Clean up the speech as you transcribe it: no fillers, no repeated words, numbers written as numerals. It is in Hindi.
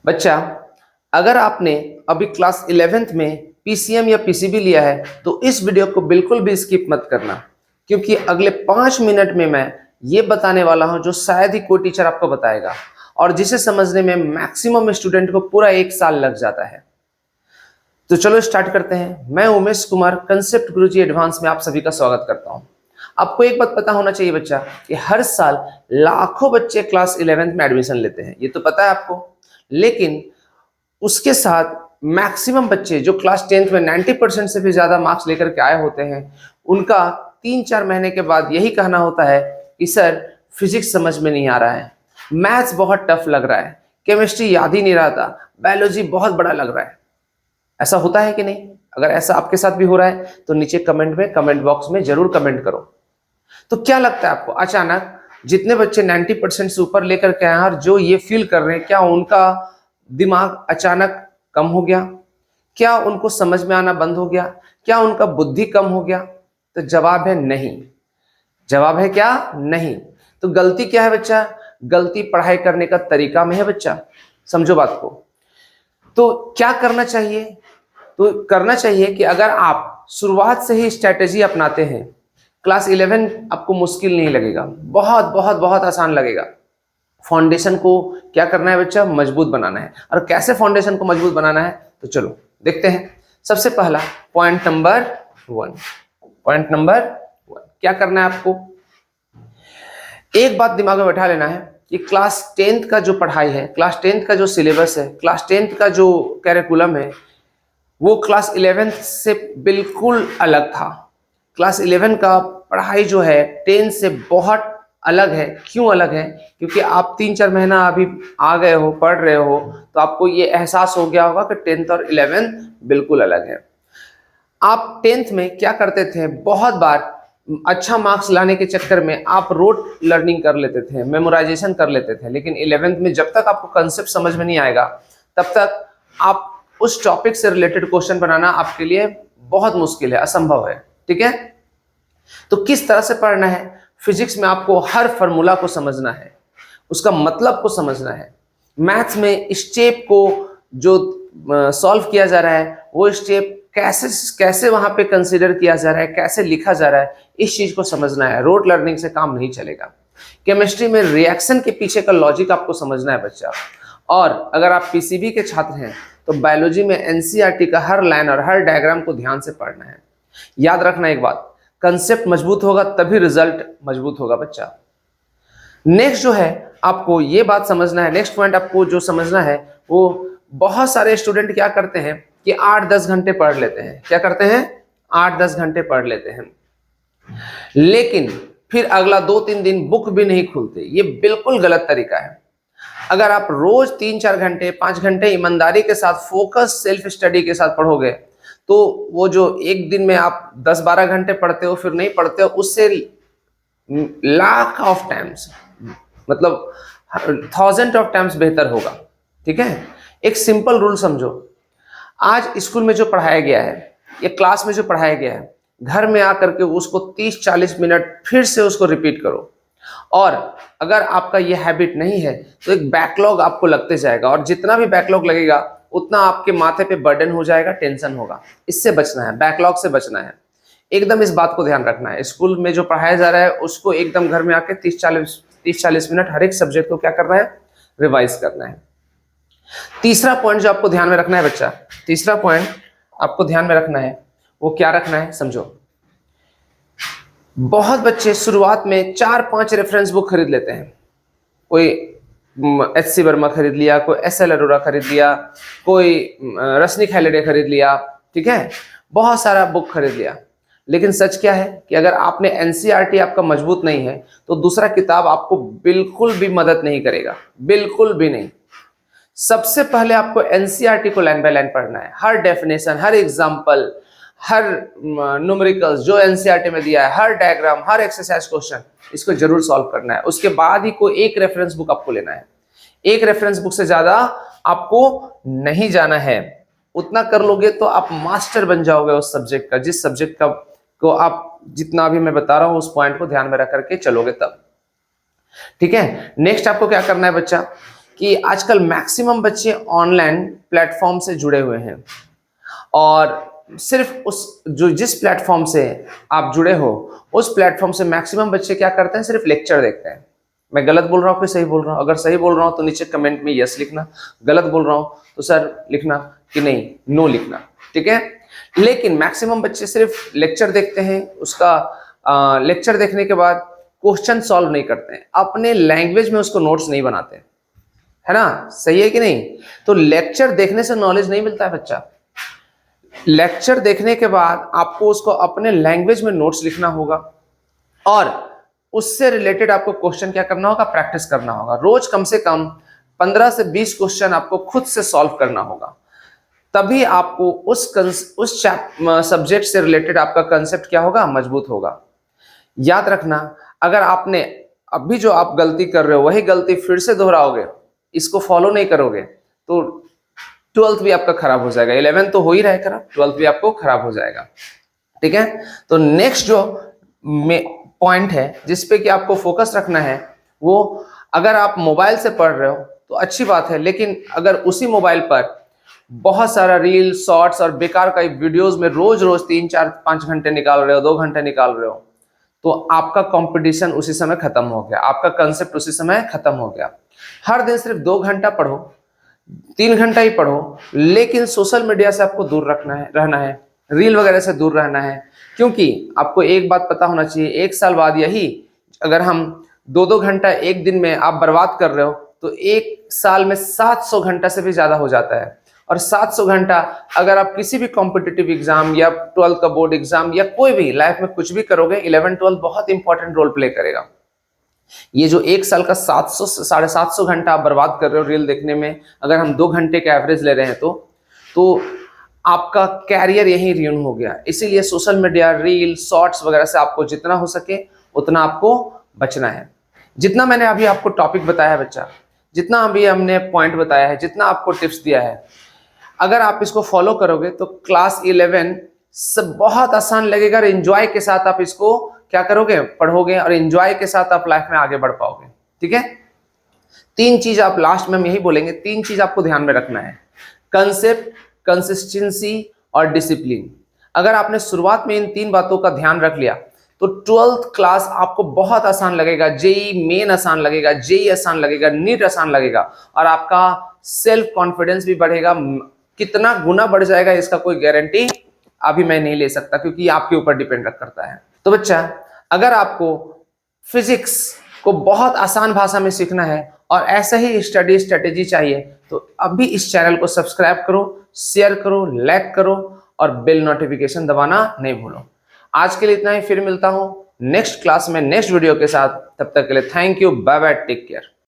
बच्चा, अगर आपने अभी क्लास 11th में पीसीएम या पीसीबी लिया है तो इस वीडियो को बिल्कुल भी स्किप मत करना, क्योंकि अगले 5 मिनट में मैं ये बताने वाला हूं जो शायद ही कोई टीचर आपको बताएगा और जिसे समझने में मैक्सिमम स्टूडेंट को पूरा 1 साल लग जाता है। तो चलो स्टार्ट करते हैं। मैं उमेश कुमार, कंसेप्ट गुरुजी एडवांस में आप सभी का स्वागत करता हूं। आपको एक बात पता होना चाहिए बच्चा कि हर साल लाखों बच्चे क्लास 11th में एडमिशन लेते हैं, ये तो पता है आपको। लेकिन उसके साथ मैक्सिमम बच्चे जो क्लास 10th में 90% से भी ज्यादा मार्क्स लेकर के आए होते हैं, उनका 3-4 महीने के बाद यही कहना होता है कि सर फिजिक्स समझ में नहीं आ रहा है, मैथ्स बहुत टफ लग रहा है, केमिस्ट्री याद ही नहीं रहा था, बायोलॉजी बहुत बड़ा लग रहा है। ऐसा होता है कि नहीं? अगर ऐसा आपके साथ भी हो रहा है तो नीचे कमेंट बॉक्स में जरूर कमेंट करो। तो क्या लगता है आपको, अचानक जितने बच्चे 90% से ऊपर लेकर के आए और जो ये फील कर रहे हैं, क्या उनका दिमाग अचानक कम हो गया? क्या उनको समझ में आना बंद हो गया? क्या उनका बुद्धि कम हो गया? तो जवाब है नहीं। जवाब है क्या? नहीं। तो गलती क्या है बच्चा? गलती पढ़ाई करने का तरीका में है बच्चा। समझो बात को। तो क्या करना चाहिए? तो करना चाहिए कि अगर आप शुरुआत से ही स्ट्रैटेजी अपनाते हैं, क्लास 11 आपको मुश्किल नहीं लगेगा, बहुत बहुत बहुत आसान लगेगा। फाउंडेशन को क्या करना है बच्चा? मजबूत बनाना है। और कैसे फाउंडेशन को मजबूत बनाना है तो चलो देखते हैं। सबसे पहला पॉइंट नंबर 1 क्या करना है आपको? एक बात दिमाग में बैठा लेना है कि क्लास 10th का जो पढ़ाई है, क्लास 10th का जो सिलेबस है, क्लास 10th का जो कैरिकुलम है, वो क्लास 11th से बिल्कुल अलग था। क्लास 11 का पढ़ाई जो है 10 से बहुत अलग है। क्यों अलग है? क्योंकि आप 3-4 महीना अभी आ गए हो, पढ़ रहे हो, तो आपको ये एहसास हो गया होगा कि 10th और 11th बिल्कुल अलग है। आप 10th में क्या करते थे? बहुत बार अच्छा मार्क्स लाने के चक्कर में आप रोट लर्निंग कर लेते थे, मेमोराइजेशन कर लेते थे। लेकिन 11th में जब तक आपको कंसेप्ट समझ में नहीं आएगा, तब तक आप उस टॉपिक से रिलेटेड क्वेश्चन बनाना आपके लिए बहुत मुश्किल है, असंभव है। ठीक है? तो किस तरह से पढ़ना है? फिजिक्स में आपको हर फॉर्मूला को समझना है, उसका मतलब को समझना है। मैथ्स में स्टेप को जो सॉल्व किया जा रहा है, वो स्टेप कैसे कैसे वहां पे कंसीडर किया जा रहा है, कैसे लिखा जा रहा है, इस चीज को समझना है। रोट लर्निंग से काम नहीं चलेगा। केमिस्ट्री में रिएक्शन के पीछे का लॉजिक आपको समझना है बच्चा। और अगर आप पीसीबी के छात्र हैं तो बायोलॉजी में एनसीईआरटी का हर लाइन और हर डायग्राम को ध्यान से पढ़ना है। याद रखना एक बात, कंसेप्ट मजबूत होगा तभी रिजल्ट मजबूत होगा बच्चा। नेक्स्ट जो है आपको ये बात समझना है, नेक्स्ट पॉइंट आपको जो समझना है, वो बहुत सारे स्टूडेंट क्या करते हैं कि 8-10 घंटे पढ़ लेते हैं। क्या करते हैं? 8-10 घंटे पढ़ लेते हैं, लेकिन फिर अगला 2-3 दिन बुक भी नहीं खुलते। ये बिल्कुल गलत तरीका है। अगर आप रोज 3-4 घंटे 5 घंटे ईमानदारी के साथ फोकस सेल्फ स्टडी के साथ पढ़ोगे, तो वो जो एक दिन में आप 10-12 घंटे पढ़ते हो फिर नहीं पढ़ते हो, उससे लाख ऑफ टाइम्स, मतलब 1000 ऑफ टाइम्स बेहतर होगा। ठीक है? एक सिंपल रूल समझो। आज स्कूल में जो पढ़ाया गया है या क्लास में जो पढ़ाया गया है, घर में आकर के उसको 30-40 मिनट फिर से उसको रिपीट करो। और अगर आपका ये हैबिट नहीं है तो एक बैकलॉग आपको लगते जाएगा, और जितना भी बैकलॉग लगेगा उतना आपके माथे पे बर्डन हो जाएगा, टेंशन होगा। इससे बचना है, बैकलॉग से बचना है। एकदम इस बात को ध्यान रखना है। स्कूल में जो पढ़ाया जा रहा है उसको एकदम घर में आके 30-40 मिनट हर एक सब्जेक्ट को क्या करना है? रिवाइज करना है। तीसरा पॉइंट जो आपको ध्यान में रखना है बच्चा, तीसरा पॉइंट आपको ध्यान में रखना है, वो क्या रखना है समझो। बहुत बच्चे शुरुआत में 4-5 रेफरेंस बुक खरीद लेते हैं। कोई एच.सी. वर्मा खरीद लिया, कोई एस.एल. अरोरा खरीद लिया, कोई रसनिक हैलिडे खरीद लिया। ठीक है? बहुत सारा बुक खरीद लिया। लेकिन सच क्या है कि अगर आपने एनसीईआरटी आपका मजबूत नहीं है तो दूसरा किताब आपको बिल्कुल भी मदद नहीं करेगा, बिल्कुल भी नहीं। सबसे पहले आपको एनसीईआरटी को लाइन बाय लाइन पढ़ना है। हर डेफिनेशन, हर एग्जाम्पल, हर न्यूमेरिकल्स जो एनसीईआरटी में दिया है, हर डायग्राम, हर एक्सरसाइज क्वेश्चन, इसको जरूर सॉल्व करना है। उसके बाद ही कोई एक रेफरेंस बुक आपको लेना है। एक रेफरेंस बुक से ज्यादा आपको नहीं जाना है। उतना कर लोगे तो आप मास्टर बन जाओगे उस सब्जेक्ट का, जिस सब्जेक्ट का को आप जितना भी मैं बता रहा हूं उस पॉइंट को ध्यान में रख करके चलोगे तब। ठीक है? नेक्स्ट आपको क्या करना है बच्चा कि आजकल मैक्सिमम बच्चे ऑनलाइन प्लेटफॉर्म से जुड़े हुए हैं और सिर्फ उस जो जिस प्लेटफॉर्म से आप जुड़े हो उस प्लेटफॉर्म से मैक्सिमम बच्चे क्या करते हैं, सिर्फ लेक्चर देखते हैं। मैं गलत बोल रहा हूँ कि सही बोल रहा हूँ? अगर सही बोल रहा हूँ तो नीचे कमेंट में यस लिखना, गलत बोल रहा हूँ तो सर लिखना कि नहीं नो लिखना, ठीक है। लेकिन मैक्सिमम बच्चे सिर्फ लेक्चर देखते हैं, उसका लेक्चर देखने के बाद क्वेश्चन सॉल्व नहीं करते हैं, अपने लैंग्वेज में उसको नोट्स नहीं बनाते, है ना, सही है कि नहीं। तो लेक्चर देखने से नॉलेज नहीं मिलता है बच्चा, लेक्चर देखने के बाद आपको उसको अपने लैंग्वेज में नोट्स लिखना होगा और उससे रिलेटेड आपको क्वेश्चन क्या करना होगा, प्रैक्टिस करना होगा। रोज कम से कम 15 से 20 क्वेश्चन आपको खुद से सॉल्व करना होगा, तभी आपको उस सब्जेक्ट से रिलेटेड आपका कंसेप्ट क्या होगा, मजबूत होगा। याद रखना, अगर आपने अभी जो आप गलती कर रहे हो वही गलती फिर से दोहराओगे, इसको फॉलो नहीं करोगे तो 12th भी आपका खराब हो जाएगा। 11th तो हो ही रहा है खराब, 12th भी आपको खराब हो जाएगा, ठीक है। तो नेक्स्ट जो पॉइंट है जिसपे कि आपको फोकस रखना है, वो अगर आप मोबाइल से पढ़ रहे हो तो अच्छी बात है, लेकिन अगर उसी मोबाइल पर बहुत सारा रील शॉर्ट्स और बेकार का वीडियोस में रोज रोज 3-4-5 घंटे निकाल रहे हो, 2 घंटे निकाल रहे हो, तो आपका कंपटीशन उसी समय खत्म हो गया, आपका कंसेप्ट उसी समय खत्म हो गया। हर दिन सिर्फ 2 घंटा पढ़ो, 3 घंटा ही पढ़ो, लेकिन सोशल मीडिया से आपको दूर रहना है, रील वगैरह से दूर रहना है। क्योंकि आपको एक बात पता होना चाहिए, 1 साल बाद यही अगर हम 2-2 घंटा एक दिन में आप बर्बाद कर रहे हो तो 1 साल में 700 घंटा से भी ज्यादा हो जाता है। और 700 घंटा अगर आप किसी भी कॉम्पिटिटिव एग्जाम या 12th का बोर्ड एग्जाम या कोई भी लाइफ में कुछ भी करोगे, 11-12 बहुत इंपॉर्टेंट रोल प्ले करेगा। ये जो 1 साल का 700 से 750 घंटा आप बर्बाद कर रहे हो रील देखने में, अगर हम 2 घंटे का एवरेज ले रहे हैं तो आपका कैरियर यही रियून हो गया। इसीलिए सोशल मीडिया, रील, शॉर्ट्स वगैरह से आपको जितना हो सके उतना आपको बचना है। जितना मैंने अभी आपको टॉपिक बताया है बच्चा, जितना अभी हमने पॉइंट बताया है, जितना आपको टिप्स दिया है, अगर आप इसको फॉलो करोगे तो क्लास 11 सब बहुत आसान लगेगा और एंजॉय के साथ आप इसको क्या करोगे, पढ़ोगे और एंजॉय के साथ आप लाइफ में आगे बढ़ पाओगे, ठीक है। 3 चीज आप लास्ट में हम यही बोलेंगे, 3 चीज आपको ध्यान में रखना है, कंसेप्ट, कंसिस्टेंसी और डिसिप्लिन। अगर आपने शुरुआत में इन 3 बातों का ध्यान रख लिया तो 12th क्लास आपको बहुत आसान लगेगा, जेई मेन आसान लगेगा, जेई आसान लगेगा, नीट आसान लगेगा और आपका सेल्फ कॉन्फिडेंस भी बढ़ेगा। कितना गुना बढ़ जाएगा इसका कोई गारंटी अभी मैं नहीं ले सकता, क्योंकि आपके ऊपर डिपेंड करता है। तो बच्चा, अगर आपको फिजिक्स को बहुत आसान भाषा में सीखना है और ऐसा ही स्टडी स्ट्रेटेजी चाहिए तो अभी इस चैनल को सब्सक्राइब करो, शेयर करो, लाइक करो और बेल नोटिफिकेशन दबाना नहीं भूलो। आज के लिए इतना ही, फिर मिलता हूं नेक्स्ट क्लास में नेक्स्ट वीडियो के साथ। तब तक के लिए thank you, bye bye, take care.